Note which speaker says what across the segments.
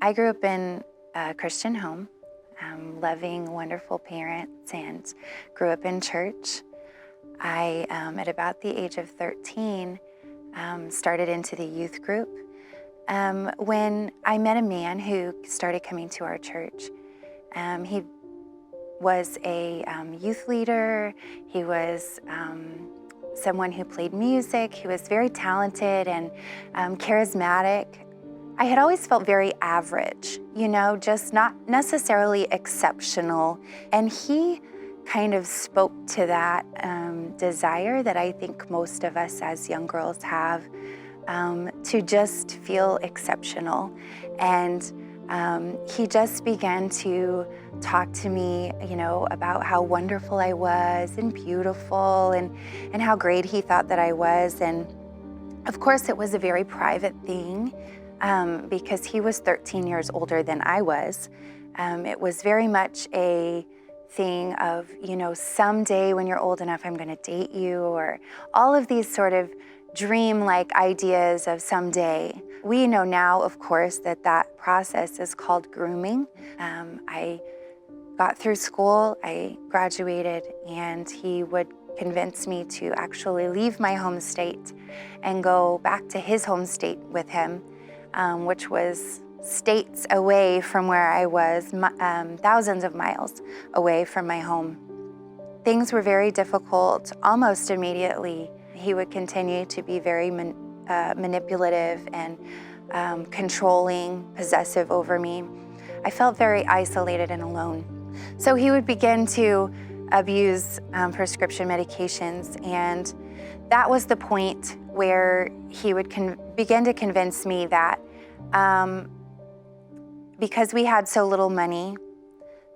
Speaker 1: I grew up in a Christian home, loving, wonderful parents, and grew up in church. I, at about the age of 13, started into the youth group when I met a man who started coming to our church. He was a youth leader. He was someone who played music. He was very talented and charismatic. I had always felt very average, just not necessarily exceptional. And he kind of spoke to that desire that I think most of us as young girls have, to just feel exceptional. And he just began to talk to me, about how wonderful I was and beautiful and how great he thought that I was. And of course, it was a very private thing because he was 13 years older than I was. It was very much a thing of, someday when you're old enough, I'm going to date you, or all of these sort of dream-like ideas of someday. We know now, of course, that process is called grooming. I got through school, I graduated, and he would convince me to actually leave my home state and go back to his home state with him, which was states away from where I was, thousands of miles away from my home. Things were very difficult almost immediately. He would continue to be very manipulative and controlling, possessive over me. I felt very isolated and alone. So he would begin to abuse prescription medications, and that was the point where he would begin to convince me that because we had so little money,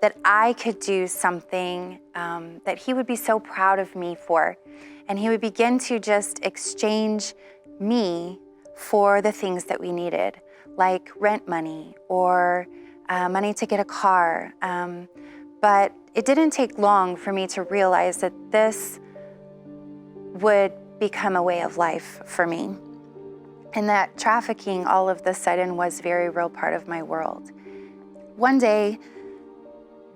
Speaker 1: that I could do something that he would be so proud of me for. And he would begin to just exchange me for the things that we needed, like rent money or money to get a car. But it didn't take long for me to realize that this would become a way of life for me. And that trafficking all of a sudden was a very real part of my world. One day,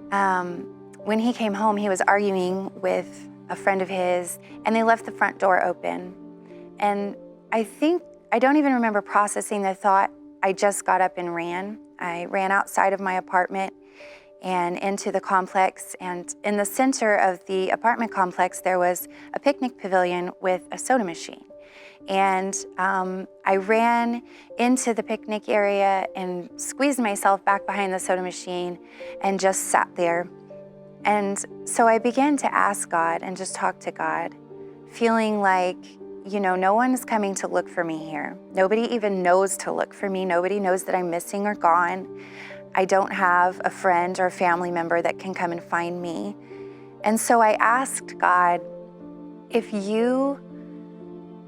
Speaker 1: when he came home, he was arguing with a friend of his, and they left the front door open. And I don't even remember processing the thought. I just got up and ran. I ran outside of my apartment and into the complex. And in the center of the apartment complex, there was a picnic pavilion with a soda machine. And I ran into the picnic area and squeezed myself back behind the soda machine and just sat there. And so I began to ask God and just talk to God, feeling like, no one is coming to look for me here. Nobody even knows to look for me. Nobody knows that I'm missing or gone. I don't have a friend or a family member that can come and find me. And so I asked God, if you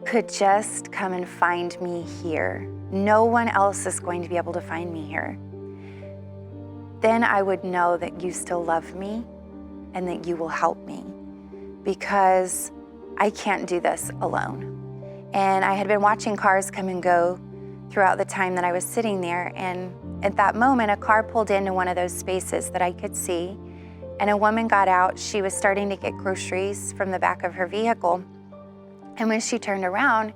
Speaker 1: could just come and find me here, no one else is going to be able to find me here, then I would know that you still love me and that you will help me, because I can't do this alone. And I had been watching cars come and go throughout the time that I was sitting there, and at that moment, a car pulled into one of those spaces that I could see, and a woman got out. She was starting to get groceries from the back of her vehicle. And when she turned around,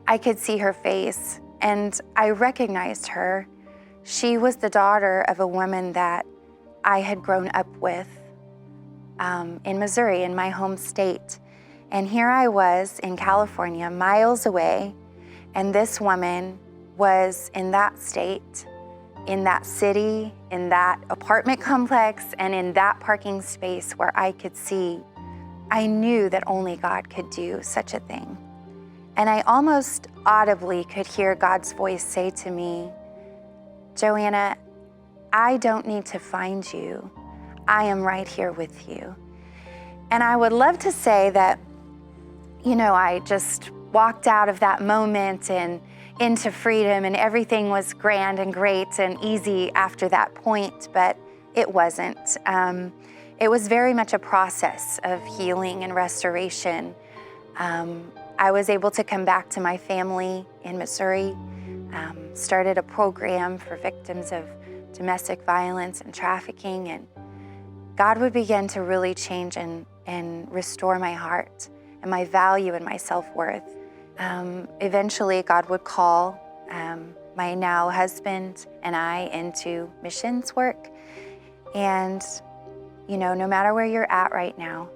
Speaker 1: I could see her face, and I recognized her. She was the daughter of a woman that I had grown up with in Missouri, in my home state. And here I was in California, miles away, and this woman was in that state, in that city, in that apartment complex, and in that parking space where I could see. I knew that only God could do such a thing. And I almost audibly could hear God's voice say to me, JoAnna, I don't need to find you. I am right here with you. And I would love to say that, I just walked out of that moment and into freedom, and everything was grand and great and easy after that point, but it wasn't. It was very much a process of healing and restoration. I was able to come back to my family in Missouri. started a program for victims of domestic violence and trafficking, and God would begin to really change and restore my heart and my value and my self-worth. Eventually, God would call my now husband and I into missions work. And, no matter where you're at right now,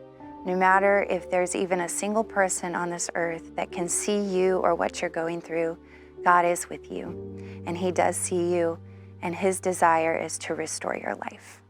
Speaker 1: no matter if there's even a single person on this earth that can see you or what you're going through, God is with you, and He does see you, and His desire is to restore your life.